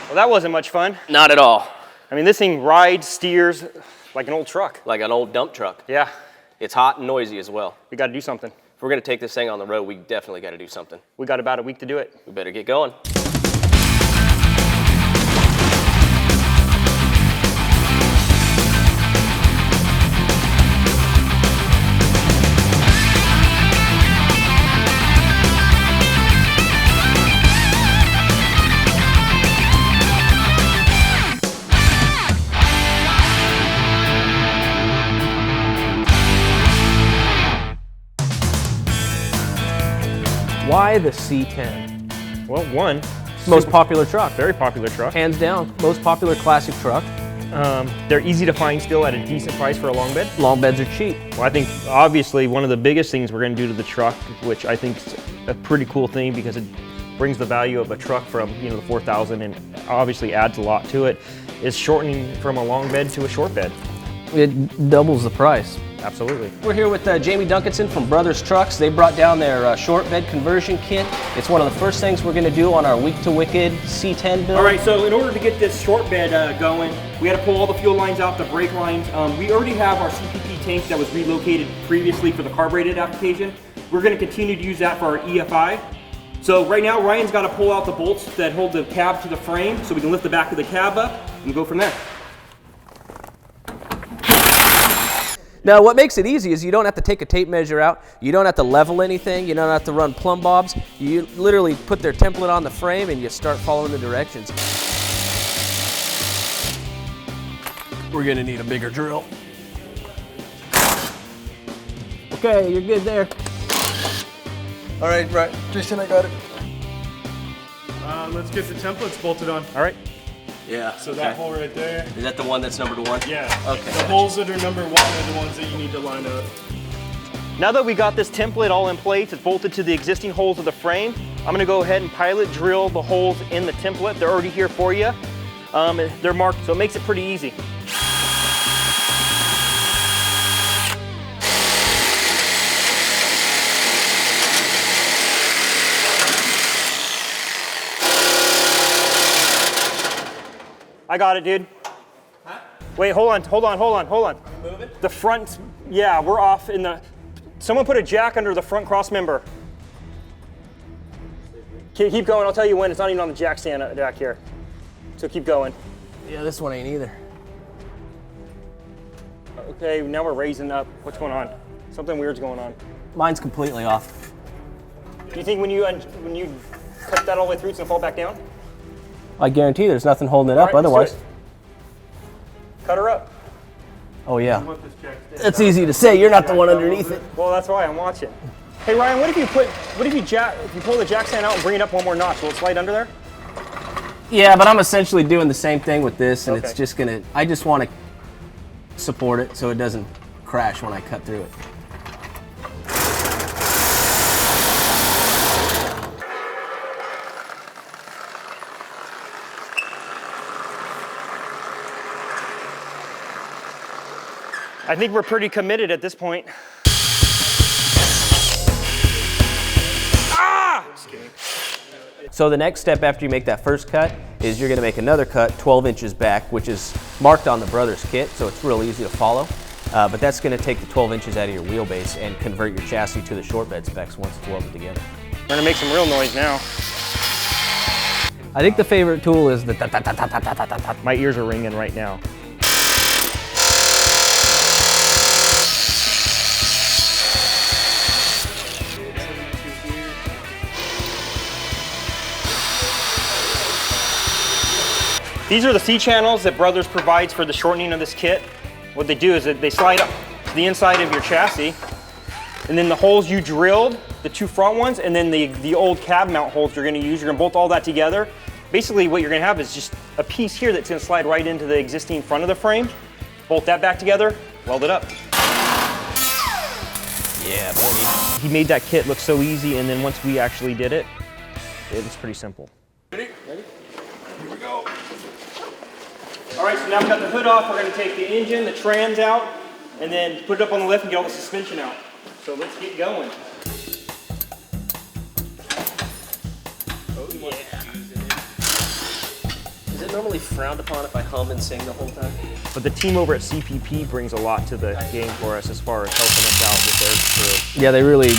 Well, that wasn't much fun. Not at all. I mean, this thing rides, steers like an old truck. Like an old dump truck. Yeah. It's hot and noisy as well. We got to do something. If we're gonna take this thing on the road, we definitely gotta do something. We got about a week to do it. We better get going. Why the C10? Well, one, Most popular truck. very popular truck. Hands down, most popular classic truck. They're easy to find still at a decent price for a long bed. Long beds are cheap. Well, I think obviously one of the biggest things we're going to do to the truck, which I think is a pretty cool thing because it brings the value of a truck from, you know, the 4,000 and obviously adds a lot to it, is shortening from a long bed to a short bed. It doubles the price. Absolutely. We're here with Jamie Duncanson from Brothers Trucks. They brought down their short bed conversion kit. It's one of the first things we're going to do on our Week to Wicked C10 build. All right, so in order to get this short bed going, we had to pull all the fuel lines out, the brake lines. We already have our CPP tank that was relocated previously for the carbureted application. We're going to continue to use that for our EFI. So right now, Ryan's got to pull out the bolts that hold the cab to the frame so we can lift the back of the cab up and go from there. Now, what makes it easy is you don't have to take a tape measure out. You don't have to level anything. You don't have to run plumb bobs. You literally put their template on the frame and you start following the directions. We're gonna need a bigger drill. Okay, you're good there. All right, Jason, I got it. Let's get the templates bolted on. All right. Yeah. So that hole right there. Is that the one that's number 1? Yeah. Okay. The holes that are number 1 are the ones that you need to line up. Now that we got this template all in place, it's bolted to the existing holes of the frame, I'm gonna go ahead and pilot drill the holes in the template. They're already here for you. They're marked, so it makes it pretty easy. I got it, dude. Huh? Wait, hold on. Are you moving? The front, yeah, we're off in the, someone put a jack under the front cross member. Keep going, I'll tell you when. It's not even on the jack stand back here. So keep going. Yeah, this one ain't either. Okay, now we're raising up. What's going on? Something weird's going on. Mine's completely off. Do you think when you cut that all the way through, it's gonna fall back down? I guarantee there's nothing holding it up All right, let's do otherwise. it. Cut her up. Oh yeah. It's easy to say, you're not the one underneath it. Well, that's why I'm watching. Hey Ryan, what if you pull the jack stand out and bring it up one more notch? Will it slide under there? Yeah, but I'm essentially doing the same thing with this, and Okay. it's just gonna, I just want to support it so it doesn't crash when I cut through it. I think we're pretty committed at this point. So the next step after you make that first cut is you're gonna make another cut 12 inches back, which is marked on the Brothers kit, so it's real easy to follow. But that's gonna take the 12 inches out of your wheelbase and convert your chassis to the short bed specs once it's welded together. We're gonna make some real noise now. I think the favorite tool is the ta-ta-ta-ta-ta-ta-ta. My ears are ringing right now. These are the C channels that Brothers provides for the shortening of this kit. What they do is that they slide up to the inside of your chassis, and then the holes you drilled, the two front ones, and then the old cab mount holes you're gonna use, you're gonna bolt all that together. Basically what you're gonna have is just a piece here that's gonna slide right into the existing front of the frame, bolt that back together, weld it up. Yeah, buddy. He made that kit look so easy, and then once we actually did it, it was pretty simple. Ready? Here we go. All right, so now we've got the hood off. We're going to take the engine, the trans out, and then put it up on the lift and get all the suspension out. So let's get going. Oh yeah. Is it normally frowned upon if I hum and sing the whole time? But the team over at CPP brings a lot to the game for us as far as helping us out with their crew. Yeah, they really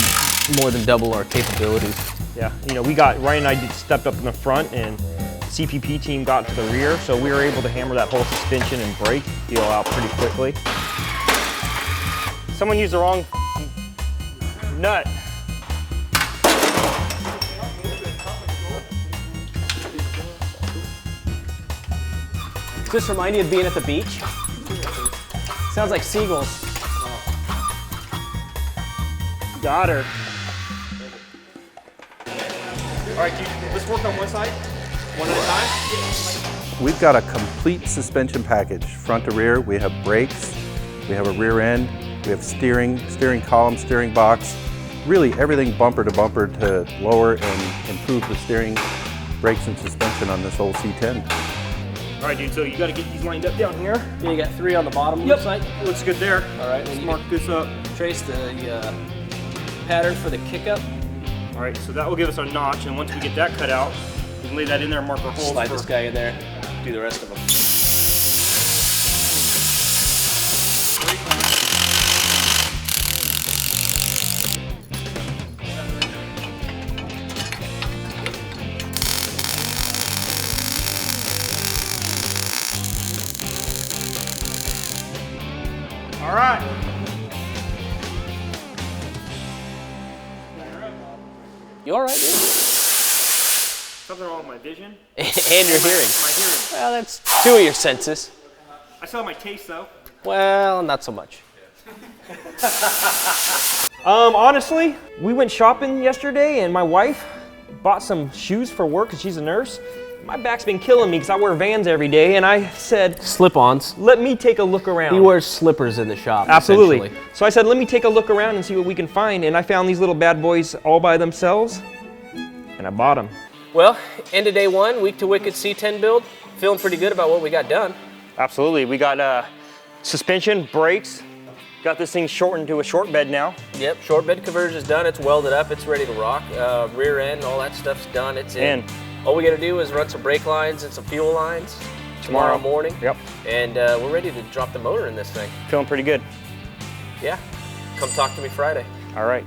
more than double our capabilities. Yeah, you know, Ryan and I stepped up in the front and the CPP team got to the rear, so we were able to hammer that whole suspension and brake deal out pretty quickly. Someone used the wrong nut. Does this remind you of being at the beach? Sounds like seagulls. Got her. All right, dude, let's work on one side, one at a time. We've got a complete suspension package, front to rear. We have brakes, we have a rear end, we have steering column, steering box, really everything bumper to bumper to lower and improve the steering, brakes, and suspension on this old C10. All right, dude, so you gotta get these lined up down here. Yeah, you got 3 on the bottom, Yep, looks like. looks good there. All right, Let's mark this up. Trace the pattern for the kick up. All right, so that will give us our notch, and once we get that cut out, we can lay that in there and mark our holes. Slide this guy in there, do the rest of them. All right. You all right, dude? Something wrong with my vision? And your hearing. My hearing. Well, that's 2 of your senses. I still have my taste though. Well, not so much. Honestly, we went shopping yesterday and my wife bought some shoes for work because she's a nurse. My back's been killing me because I wear Vans every day, and I said, Slip-ons. let me take a look around. He wears slippers in the shop, Absolutely. essentially. So I said, let me take a look around and see what we can find, and I found these little bad boys all by themselves, and I bought them. Well, end of day 1, week to wicked C10 build. Feeling pretty good about what we got done. Absolutely. We got suspension, brakes, got this thing shortened to a short bed now. Yep, short bed conversion's done. It's welded up. It's ready to rock. Rear end, all that stuff's done. It's in. All we got to do is run some brake lines and some fuel lines tomorrow morning. Yep. And we're ready to drop the motor in this thing. Feeling pretty good. Yeah. Come talk to me Friday. All right.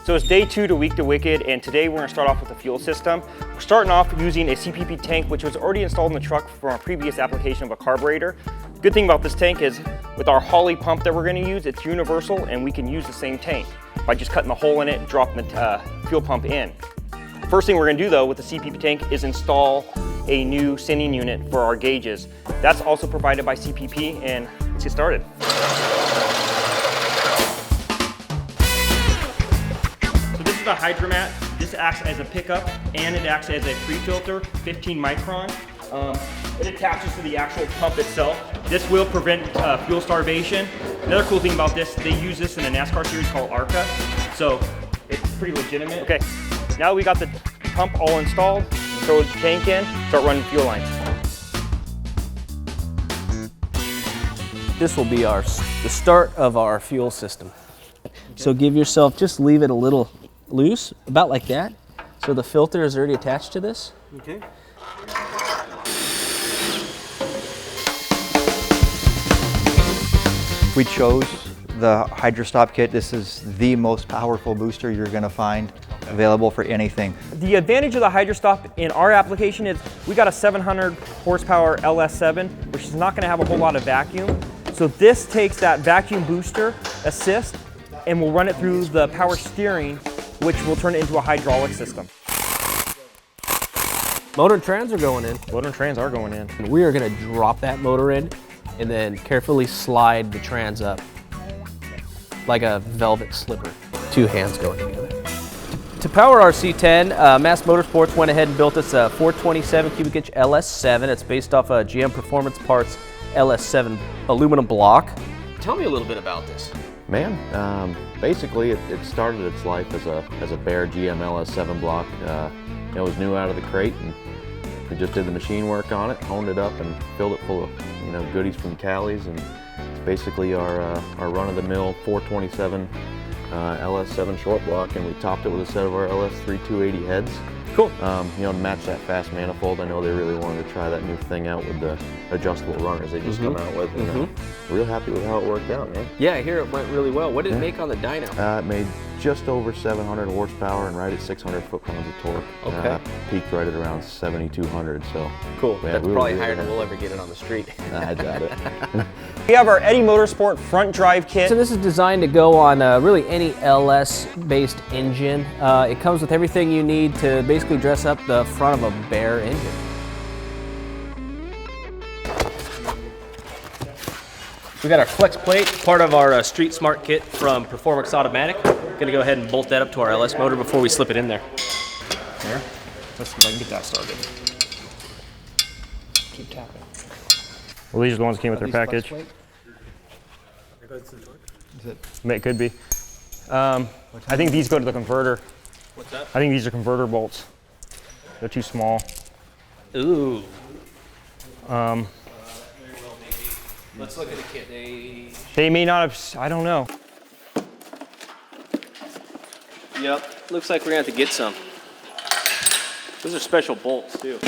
So it's day 2 to Week to Wicked, and today we're gonna start off with the fuel system. We're starting off using a CPP tank, which was already installed in the truck from our previous application of a carburetor. Good thing about this tank is with our Holley pump that we're gonna use, it's universal and we can use the same tank by just cutting the hole in it and dropping the fuel pump in. First thing we're gonna do though with the CPP tank is install a new sending unit for our gauges. That's also provided by CPP, and let's get started. So this is the Hydromat. This acts as a pickup and it acts as a pre-filter, 15 micron. It attaches to the actual pump itself. This will prevent fuel starvation. Another cool thing about this, they use this in a NASCAR series called ARCA, so it's pretty legitimate. Okay, now we got the pump all installed, throw the tank in, start running fuel lines. This will be the start of our fuel system. So give yourself, just leave it a little loose, about like that. So the filter is already attached to this. Okay. We chose the HydroStop kit. This is the most powerful booster you're going to find available for anything. The advantage of the HydroStop in our application is we got a 700 horsepower LS7, which is not going to have a whole lot of vacuum. So this takes that vacuum booster assist and we'll run it through the power steering, which will turn it into a hydraulic system. Motor and trans are going in. Motor and trans are going in. And we are gonna drop that motor in and then carefully slide the trans up like a velvet slipper. 2 hands going together. To power our C10, Mass Motorsports went ahead and built us a 427 cubic inch LS7. It's based off a GM Performance Parts LS7 aluminum block. Tell me a little bit about this. Man, basically it started its life as a bare GM LS7 block. It was new out of the crate, and we just did the machine work on it, honed it up, and filled it full of goodies from Cali's, and it's basically our run-of-the-mill 427 LS7 short block, and we topped it with a set of our LS3 280 heads. Cool. You know, to match that fast manifold. I know they really wanted to try that new thing out with the adjustable runners they just come out with. And, real happy with how it worked out, man. Yeah, I hear it went really well. What did it make on the dyno? It made just over 700 horsepower and right at 600 foot-pounds of torque. Okay. Peaked right at around 7,200, so. Cool. Yeah, That's we were probably really higher than happy. we'll ever get it on the street. I doubt it. We have our Eddie Motorsport front drive kit. So this is designed to go on really any LS-based engine. It comes with everything you need to basically dress up the front of a Bear engine. We got our flex plate, part of our Street Smart kit from Performance Automatic. Gonna go ahead and bolt that up to our LS motor before we slip it in there. There. Let's see if I can get that started. Keep tapping. Well, these are the ones that came with their package. It could be. I think these go to the converter. What's that? I think these are converter bolts. They're too small. Ooh. Let's look at the kit. They may not have, I don't know. Yep. Looks like we're gonna have to get some. Those are special bolts too.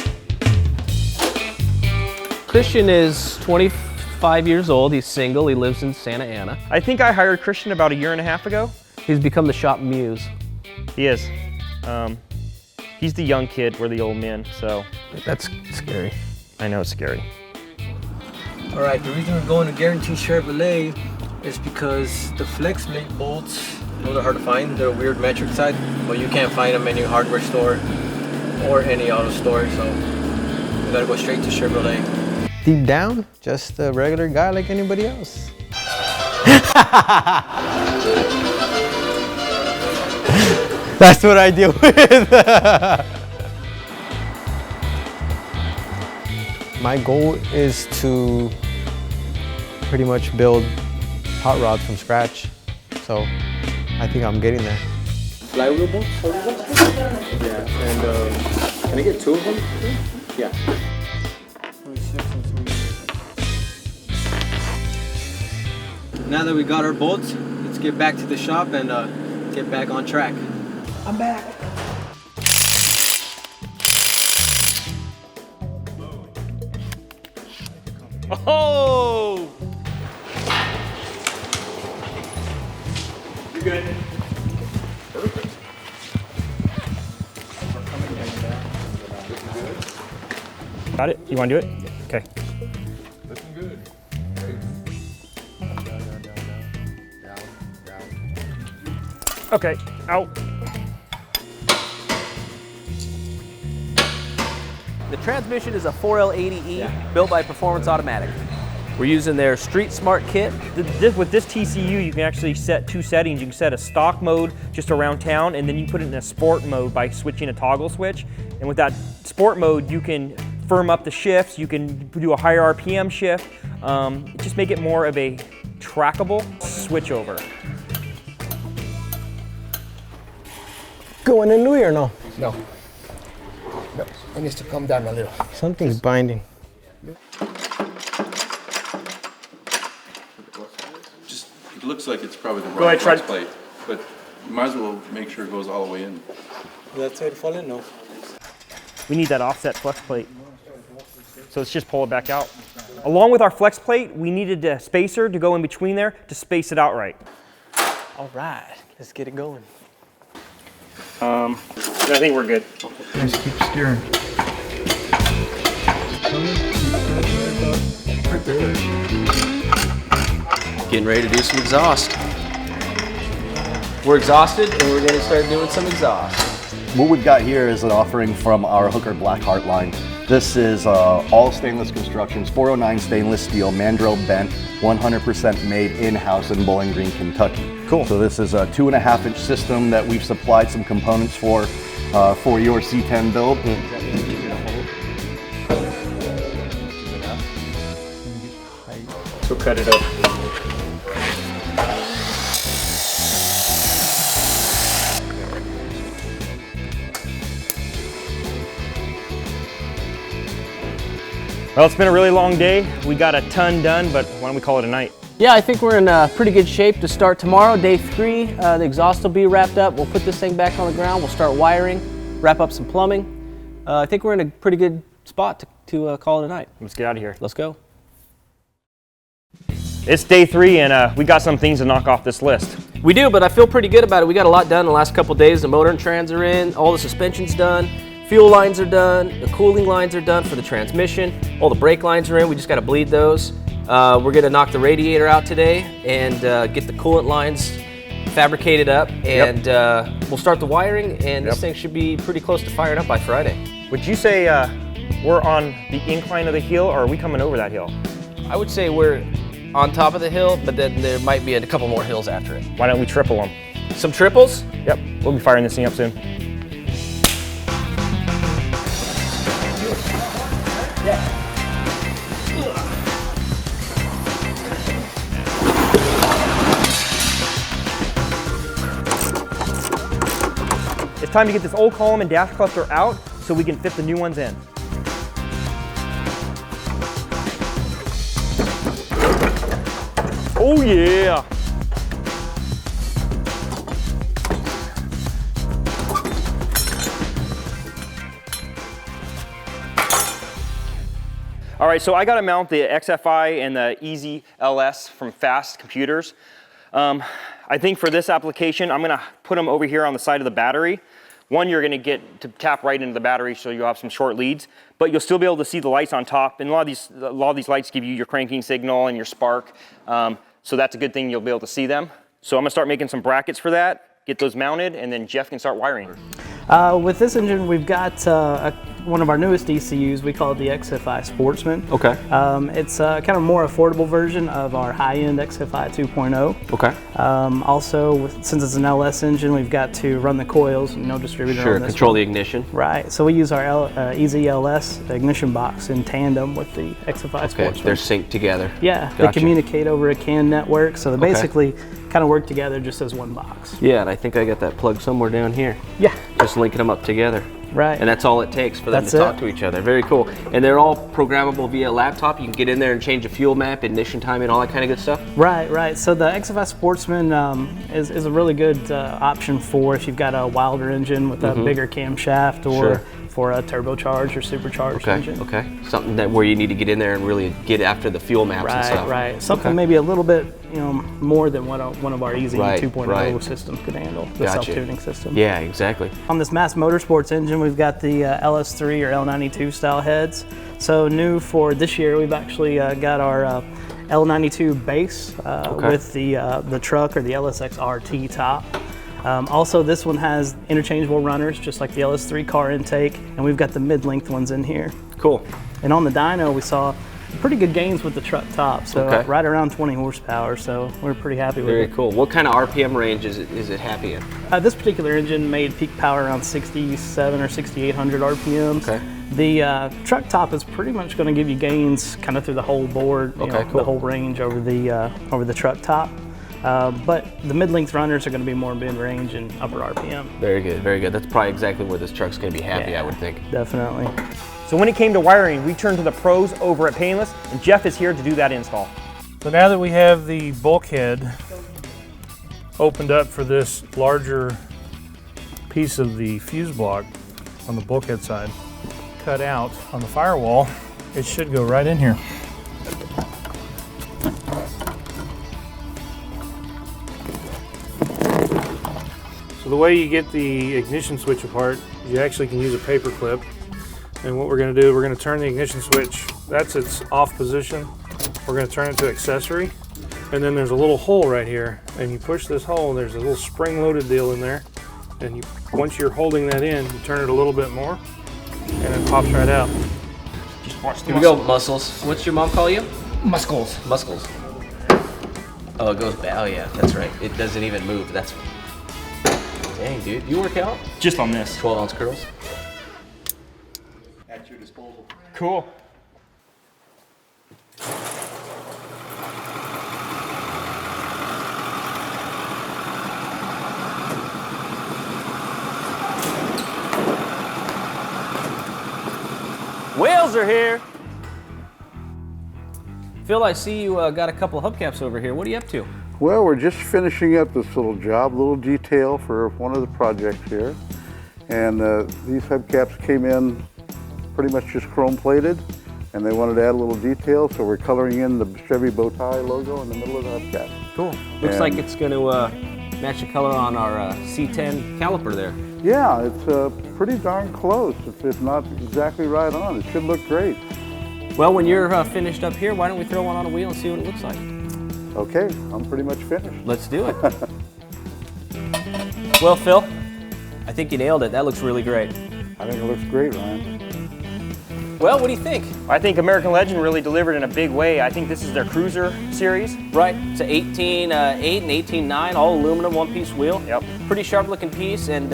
Christian is 25 years old. He's single. He lives in Santa Ana. I think I hired Christian about 1.5 years ago. He's become the shop muse. He is. He's the young kid, we're the old men, so. That's scary. I know it's scary. All right, the reason we're going to Guarantee Chevrolet is because the flex plate bolts, those are hard to find. They're a weird metric side, but you can't find them in any hardware store or any auto store, so you gotta go straight to Chevrolet. Deep down, just a regular guy like anybody else. That's what I deal with. My goal is to pretty much build hot rods from scratch. So I think I'm getting there. Flywheel bolts? Yeah, and can I get 2 of them? Yeah. Now that we got our bolts, let's get back to the shop and get back on track. I'm back. Oh! You're good. Got it? You want to do it? Okay. Looking good. Okay, out. The transmission is a 4L80E built by Performance Automatic. We're using their Street Smart kit. With this TCU, you can actually set 2 settings. You can set a stock mode just around town, and then you put it in a sport mode by switching a toggle switch. And with that sport mode, you can firm up the shifts. You can do a higher RPM shift. Just make it more of a trackable switchover. Going in Louis or no? No. No, it needs to come down a little. Something's binding. It looks like it's probably the Go ahead, try plate, but you might as well make sure it goes all the way in. That's it falling? No. We need that offset flex plate. So let's just pull it back out. Along with our flex plate, we needed a spacer to go in between there to space it out right. All right, let's get it going. I think we're good. Just keep steering. Getting ready to do some exhaust. We're exhausted and we're gonna start doing some exhaust. What we've got here is an offering from our Hooker Blackheart line. This is all stainless constructions, 409 stainless steel, mandrel bent, 100% made in-house in Bowling Green, Kentucky. Cool. So this is a 2.5-inch system that we've supplied some components for your C10 build. So cut it up. Well, it's been a really long day. We got a ton done, but why don't we call it a night? Yeah, I think we're in pretty good shape to start tomorrow, day 3. The exhaust will be wrapped up. We'll put this thing back on the ground. We'll start wiring. wrap up some plumbing. I think we're in a pretty good spot to call it a night. Let's get out of here. Let's go. It's day 3 and we got some things to knock off this list. We do, but I feel pretty good about it. We got a lot done in the last couple days. The motor and trans are in, all the suspension's done, fuel lines are done, the cooling lines are done for the transmission, all the brake lines are in, we just gotta bleed those. We're gonna knock the radiator out today and get the coolant lines fabricated up, and we'll start the wiring, and this thing should be pretty close to firing up by Friday. Would you say we're on the incline of the hill, or are we coming over that hill? I would say we're on top of the hill, but then there might be a couple more hills after it. Why don't we triple them? Some triples? Yep, we'll be firing this thing up soon. It's time to get this old column and dash cluster out so we can fit the new ones in. Oh yeah! All right, so I got to mount the XFI and the Easy LS from Fast Computers. I think for this application, I'm going to put them over here on the side of the battery. One, you're going to get to tap right into the battery, so you'll have some short leads, but you'll still be able to see the lights on top. And a lot of these lights give you your cranking signal and your spark, so that's a good thing. You'll be able to see them. So I'm going to start making some brackets for that, get those mounted, and then Jeff can start wiring. With this engine, we've got one of our newest ECUs. We call it the XFI Sportsman. Okay. It's kind of more affordable version of our high-end XFI 2.0. Okay. Also, since it's an LS engine, we've got to run the coils, no distributor on this control one. the ignition. Right, so we use our Easy LS ignition box in tandem with the XFI Sportsman. They're synced together. Yeah, Gotcha. they communicate over a CAN network, so they basically kind of work together just as one box. Yeah, and I think I got that plug somewhere down here. Yeah. Just linking them up together. Right. And that's all it takes for them to talk to each other. Very cool. And they're all programmable via laptop. You can get in there and change the fuel map, ignition timing, all that kind of good stuff. Right, right. So the XFI Sportsman is a really good option for if you've got a wilder engine with a bigger camshaft, or for a turbocharged or supercharged engine. Okay. Something that where you need to get in there and really get after the fuel maps and stuff. Right, right. Something maybe a little bit more than what one of our Easy 2.0 systems could handle, the self-tuning system. Yeah, exactly. On this Mass Motorsports engine, we've got the LS3 or L92 style heads. So new for this year, we've actually got our L92 base with the truck or the LSX RT top. Also, this one has interchangeable runners, just like the LS3 car intake, and we've got the mid-length ones in here. Cool. And on the dyno, we saw pretty good gains with the truck top, so right around 20 horsepower, so we're pretty happy with it. Very cool. What kind of RPM range is it happy in? This particular engine made peak power around 67 or 6,800 RPMs. Okay. The truck top is pretty much going to give you gains kind of through the whole board, the whole range over the truck top. But the mid-length runners are going to be more mid-range and upper RPM. Very good, very good. That's probably exactly where this truck's going to be happy, I would think. Definitely. So when it came to wiring, we turned to the pros over at Painless, and Jeff is here to do that install. So now that we have the bulkhead opened up for this larger piece of the fuse block on the bulkhead side cut out on the firewall, it should go right in here. So the way you get the ignition switch apart, you actually can use a paper clip. And what we're going to do, we're going to turn the ignition switch. That's its off position. We're going to turn it to accessory. And then there's a little hole right here. And you push this hole, there's a little spring-loaded deal in there. And once you're holding that in, you turn it a little bit more, and it pops right out. Just watch the Here we go, muscles. What's your mom call you? Muscles. Muscles. Oh, it goes back. Oh yeah, that's right. It doesn't even move. That's. Dang, dude. You work out? Just on this. 12-ounce curls. At your disposal. Cool. Whales are here. Phil, I see you got a couple hubcaps over here. What are you up to? Well, we're just finishing up this little job, little detail for one of the projects here. And these hubcaps came in pretty much just chrome plated, and they wanted to add a little detail, so we're coloring in the Chevy bow tie logo in the middle of the hubcap. Cool. Looks like it's going to match the color on our C10 caliper there. Yeah, it's pretty darn close. It's not exactly right on. It should look great. Well, when you're finished up here, why don't we throw one on a wheel and see what it looks like? Okay, I'm pretty much finished. Let's do it. Well, Phil, I think you nailed it. That looks really great. I think it looks great, Ryan. Well, what do you think? I think American Legend really delivered in a big way. I think this is their cruiser series. Right, it's an 18.8 and 18.9, all aluminum, one-piece wheel. Yep. Pretty sharp-looking piece, and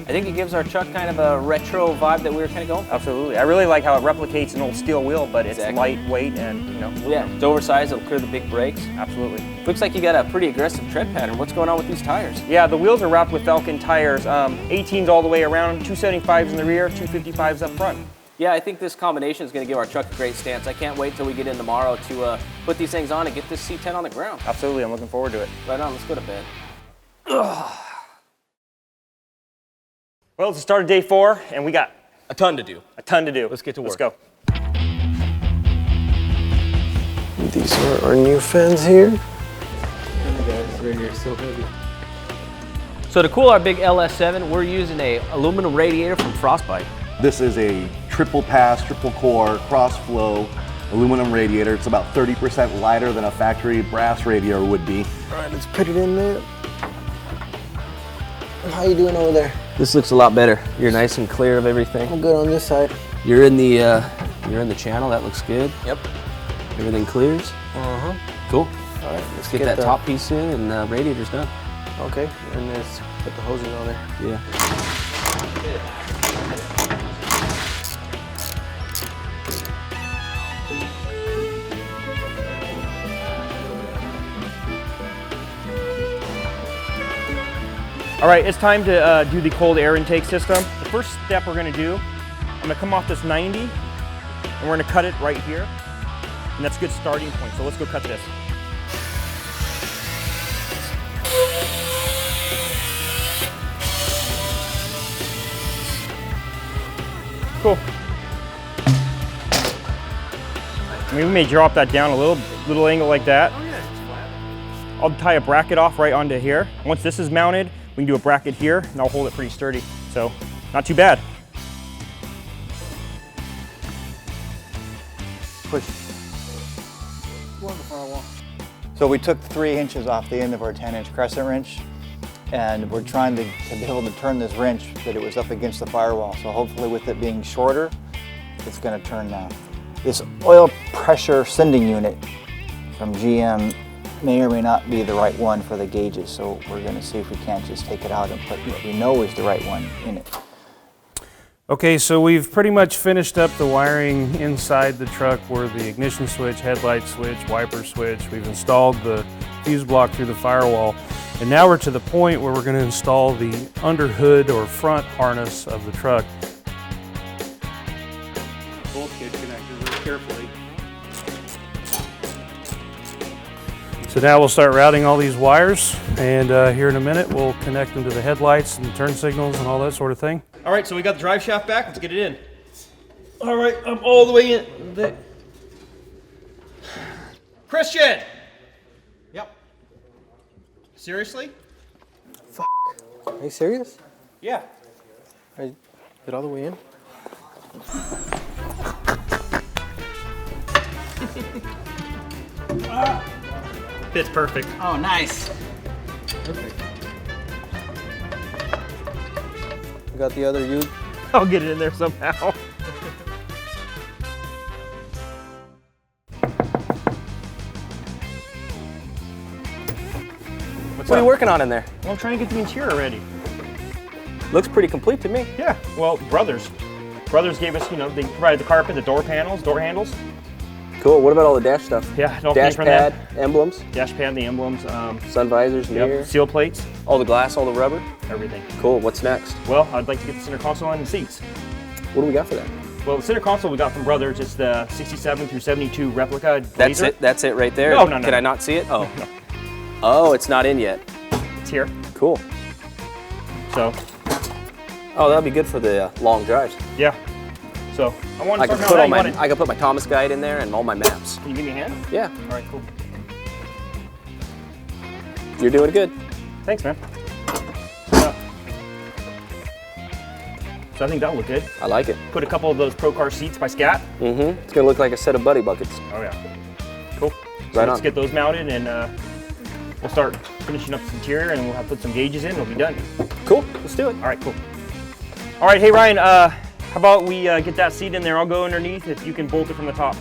I think it gives our truck kind of a retro vibe that we were kind of going for. Absolutely. I really like how it replicates an old steel wheel, but it's Exactly. lightweight and, you know. Yeah, it's oversized, it'll clear the big brakes. Absolutely. Looks like you got a pretty aggressive tread pattern. What's going on with these tires? Yeah, the wheels are wrapped with Falcon tires. 18s all the way around, 275s in the rear, 255s up front. Yeah, I think this combination is going to give our truck a great stance. I can't wait till we get in tomorrow to put these things on and get this C10 on the ground. Absolutely, I'm looking forward to it. Right on, let's go to bed. Well, it's the start of day 4, and we got A ton to do. a ton to do. Let's get to work. Let's go. These are our new fans here. Guys, right here, so heavy. So to cool our big LS7, we're using a aluminum radiator from Frostbite. This is a triple pass, triple core, cross flow aluminum radiator. It's about 30% lighter than a factory brass radiator would be. All right, let's put it in there. How you doing over there? This looks a lot better. You're nice and clear of everything. I'm good on this side. You're in the channel. That looks good. Yep. Everything clears. Cool. All right, let's Get that top piece in, and the radiator's done. Okay, and let's put the hoses on there. Yeah. All right, it's time to do the cold air intake system. The first step we're gonna do, I'm gonna come off this 90, and we're gonna cut it right here. And that's a good starting point, so let's go cut this. Cool. I mean, we may drop that down a little angle like that. I'll tie a bracket off right onto here. Once this is mounted, we can do a bracket here, and I'll hold it pretty sturdy. So, not too bad. Push. So we took 3 inches off the end of our 10-inch crescent wrench, and we're trying to be able to turn this wrench, but it was up against the firewall. So hopefully with it being shorter, it's gonna turn now. This oil pressure sending unit from GM may or may not be the right one for the gauges, so we're going to see if we can't just take it out and put what we know is the right one in it. Okay, so we've pretty much finished up the wiring inside the truck where the ignition switch, headlight switch, wiper switch. We've installed the fuse block through the firewall, and now we're to the point where we're going to install the under hood or front harness of the truck. Bulkhead connector very carefully. So now we'll start routing all these wires, and here in a minute we'll connect them to the headlights and turn signals and all that sort of thing. All right, so we got the drive shaft back. Let's get it in. All right, I'm all the way in. Christian! Yep. Seriously? Are you serious? Yeah. Are you get all the way in? Fits perfect. Oh, nice. Perfect. You got the other U? I'll get it in there somehow. What are you working on in there? Well, I'm trying to get the interior ready. Looks pretty complete to me. Yeah, well, Brothers gave us, they provided the carpet, the door panels, door handles. Cool. What about all the dash stuff? Yeah, it all Dash came from pad, them. emblems, Dash pad, the emblems, sun visors, mirror, yep, seal plates, all the glass, all the rubber. everything. Cool. What's next? Well, I'd like to get the center console on and seats. What do we got for that? Well, the center console we got from Brothers. It's the 67 through 72 replica. That's Blazer. it. That's it right there. No. Can I not see it? Oh. No. Oh, it's not in yet. It's here. Cool. So, Oh, that'd be good for the long drives. Yeah. So I want to I can put my Thomas guide in there and all my maps. Can you give me a hand? Yeah. All right, cool. You're doing good. Thanks, man. So I think that'll look good. I like it. Put a couple of those Pro Car seats by Scat. Mm-hmm. It's gonna look like a set of buddy buckets. Oh yeah. Cool. So Right let's on. get those mounted and we'll start finishing up this interior and we'll have to put some gauges in and we'll be done. Cool. Let's do it. All right, cool. All right, hey Ryan, how about we get that seat in there? I'll go underneath if you can bolt it from the top.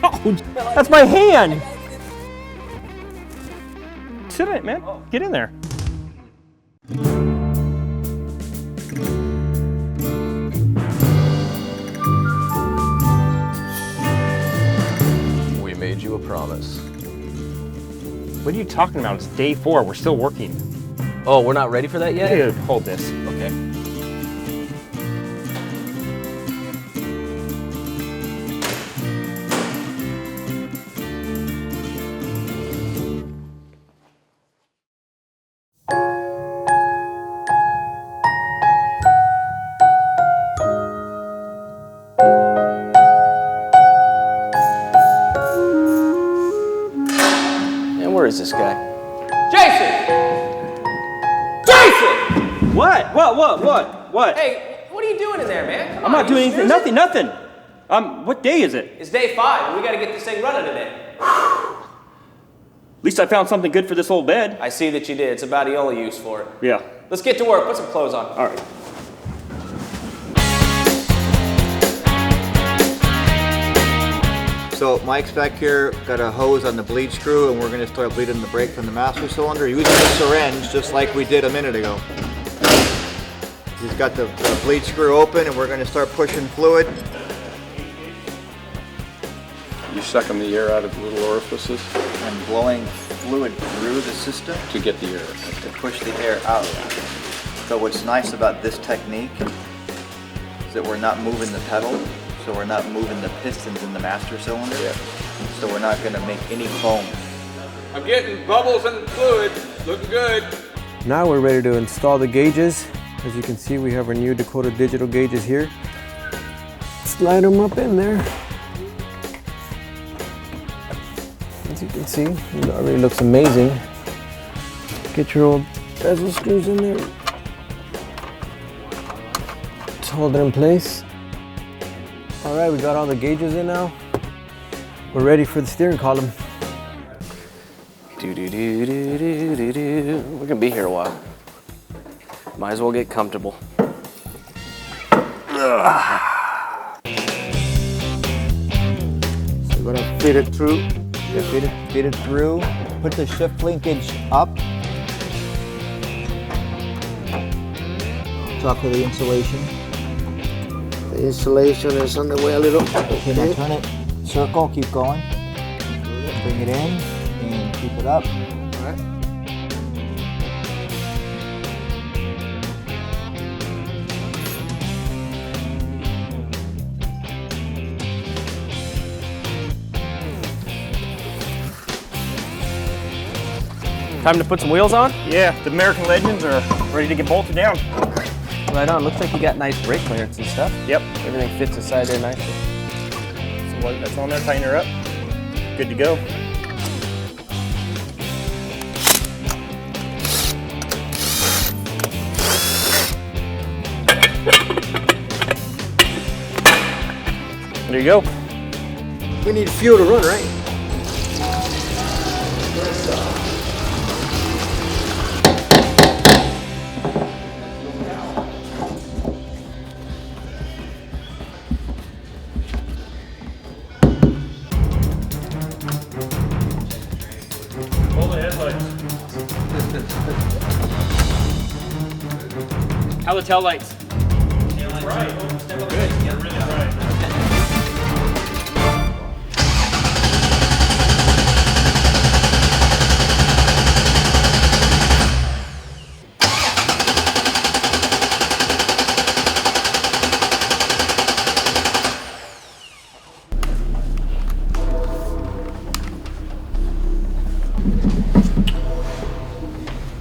Oh, that's my hand! Sit in it, man. Get in there. We made you a promise. What are you talking about? It's day 4. We're still working. Oh, we're not ready for that yet? Dude, hold this. Okay. And where is this guy? Jason! Jason! What? What? Hey, what are you doing in there, man? Come I'm on, not doing you anything. snoozing? Nothing. What day is it? It's day 5, and we gotta get this thing running today. At least I found something good for this old bed. I see that you did. It's about the only use for it. Yeah. Let's get to work. Put some clothes on. All right. So Mike's back here, got a hose on the bleed screw, and we're going to start bleeding the brake from the master cylinder using a syringe, just like we did a minute ago. He's got the bleed screw open, and we're going to start pushing fluid. You sucking the air out of the little orifices And blowing fluid through the system to get the air. to push the air out. So what's nice about this technique is that we're not moving the pedal, so we're not moving the pistons in the master cylinder. Yeah. So we're not going to make any foam. I'm getting bubbles and fluid. Looking good. Now we're ready to install the gauges. As you can see, we have our new Dakota digital gauges here. Slide them up in there. As you can see, it already looks amazing. Get your old bezel screws in there. Just hold it in place. All right, we got all the gauges in now. We're ready for the steering column. We're gonna be here a while. Might as well get comfortable. So we're gonna feed it through. Yeah, feed it through. Put the shift linkage up. Talk to the insulation. The installation is underway a little. Okay, now turn it circle, keep going. Bring it in and keep it up. All right. Time to put some wheels on? Yeah, the American Legends are ready to get bolted down. Right on. Looks like you got nice brake clearance and stuff. Yep. Everything fits inside there nicely. So what, that's on there, tighten her up. Good to go. There you go. We need fuel to run, right? Hold the headlights. How the tail lights? Right. Good. Yeah, really bright.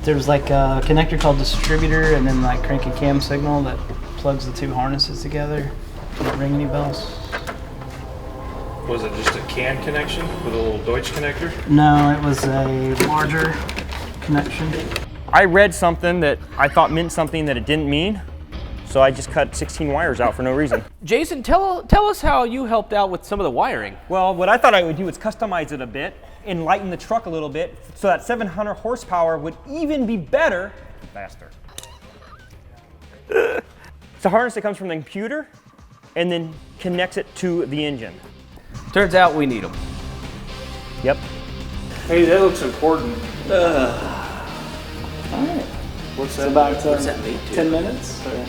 There's like a connector called distributor, and then like crank and cam signal that plugs the two harnesses together. Does it ring any bells? Was it just a CAN connection with a little Deutsch connector? No, it was a larger connection. I read something that I thought meant something that it didn't mean, so I just cut 16 wires out for no reason. Jason, tell us how you helped out with some of the wiring. Well, what I thought I would do is customize it a bit and lighten the truck a little bit so that 700 horsepower would even be better, faster. It's a harness that comes from the computer and then connects it to the engine. Turns out we need them. Yep. Hey, that looks important. All right. What's that? About what's that made to? 10 minutes. Or?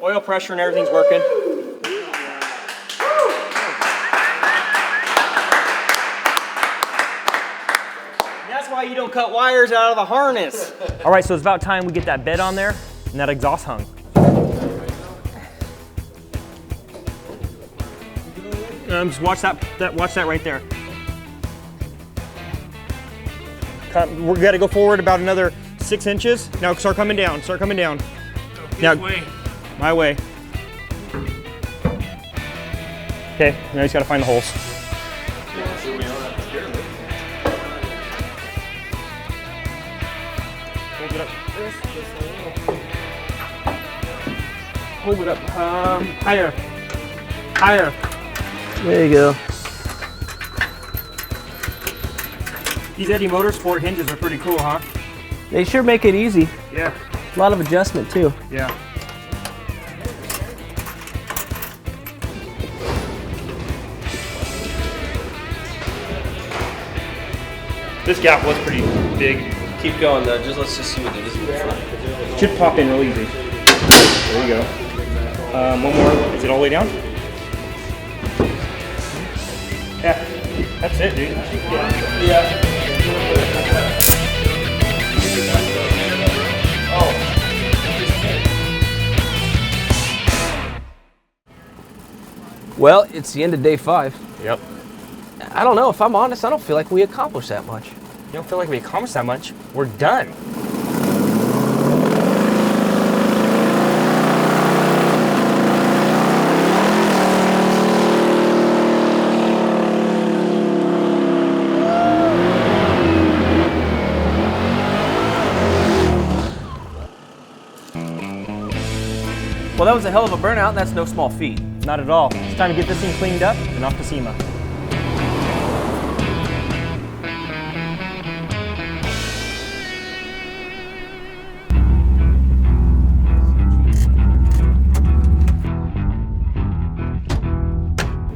Oil pressure and everything's working. That's why you don't cut wires out of the harness. All right, so it's about time we get that bed on there and that exhaust hung. Just watch that right there. We got to go forward about another 6 inches. Now start coming down. Start coming down. Now, my way. Okay, now he's got to find the holes. Hold it up. Hold it up. Higher. Higher. There you go. These Eddie Motorsport hinges are pretty cool, huh? They sure make it easy. Yeah. A lot of adjustment too. Yeah. This gap was pretty big. Keep going though, let's just see what it is. Should pop in real easy. There you go. One more. Is it all the way down? Yeah. That's it, dude. Yeah. Well, it's the end of day 5. Yep. I don't know, if I'm honest, I don't feel like we accomplished that much. You don't feel like we accomplished that much? We're done. Well, that was a hell of a burnout, and that's no small feat. Not at all. It's time to get this thing cleaned up and off to SEMA.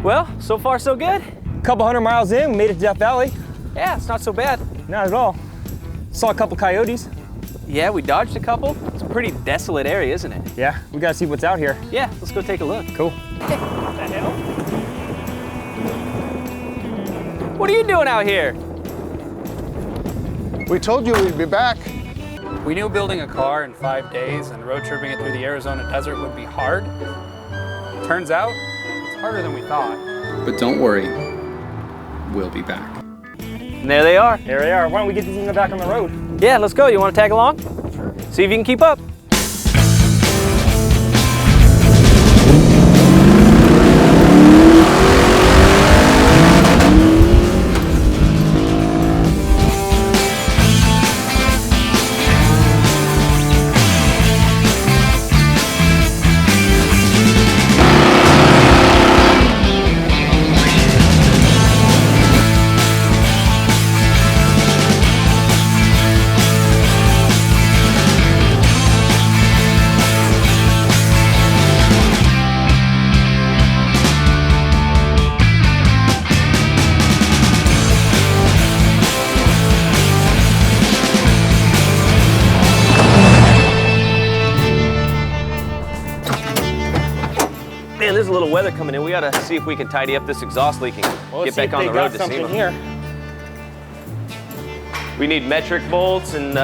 Well, so far so good. A couple 100 miles in, we made it to Death Valley. Yeah, it's not so bad. Not at all. Saw a couple coyotes. Yeah, we dodged a couple. It's a pretty desolate area, isn't it? Yeah, we gotta see what's out here. Yeah, let's go take a look. Cool. What the hell? What are you doing out here? We told you we'd be back. We knew building a car in 5 days and road tripping it through the Arizona desert would be hard. Turns out, it's harder than we thought. But don't worry, we'll be back. And there they are. There they are. Why don't we get these things back on the road? Yeah, let's go. You want to tag along? Sure. See if you can keep up. Man, there's a little weather coming in. We ought to see if we can tidy up this exhaust leak and get back on the road to SEMA. Here. We need metric bolts and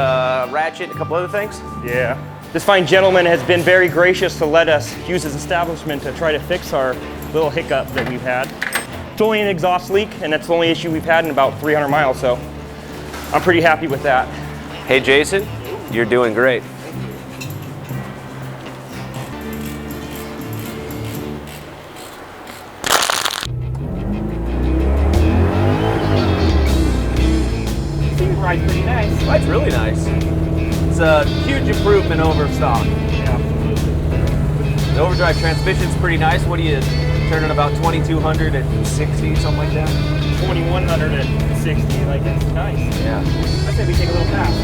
ratchet and a couple other things. Yeah. This fine gentleman has been very gracious to let us use his establishment to try to fix our little hiccup that we've had. It's only an exhaust leak, and that's the only issue we've had in about 300 miles, so I'm pretty happy with that. Hey Jason, you're doing great. Ride's pretty nice. That's really nice. It's a huge improvement over stock. Yeah. The overdrive transmission's pretty nice. What do you turning about 2200 at 60, something like that? 2100 at 60, like it's nice. Yeah. I say we take a little pass.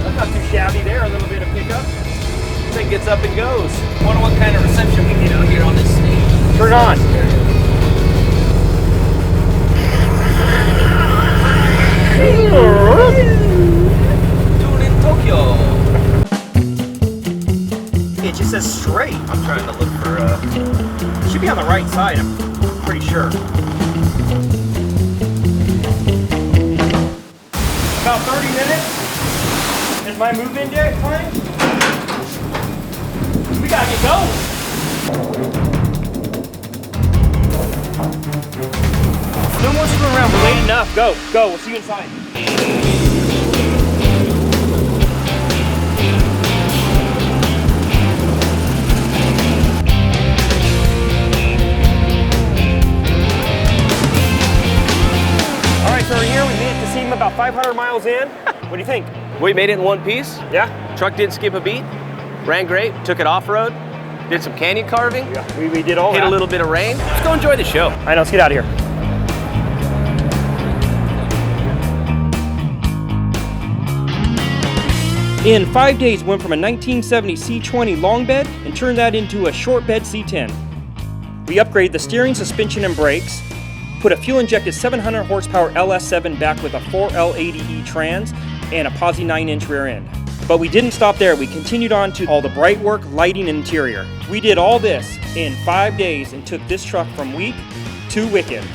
That's not too shabby there, a little bit of pickup. This thing gets up and goes. I wonder what kind of reception we get out here on this stage. Turn it on. Doing in Tokyo. It just says straight. I'm trying to look for It should be on the right side, I'm pretty sure. About 30 minutes is my move-in day time. We gotta get going. No more screwing around, we're late enough. Go, we'll see you inside. All right, so we're here, we made it to SEMA about 500 miles in. What do you think? We made it in one piece. Yeah? Truck didn't skip a beat. Ran great, took it off-road, did some canyon carving. Yeah, we did all that. Hit a little bit of rain. Let's go enjoy the show. All right, let's get out of here. In 5 days, went from a 1970 C20 long bed and turned that into a short bed C10. We upgraded the steering, suspension, and brakes, put a fuel-injected 700 horsepower LS7 back with a 4L80E trans and a Posi 9-inch rear end. But we didn't stop there. We continued on to all the bright work, lighting, and interior. We did all this in 5 days and took this truck from weak to wicked.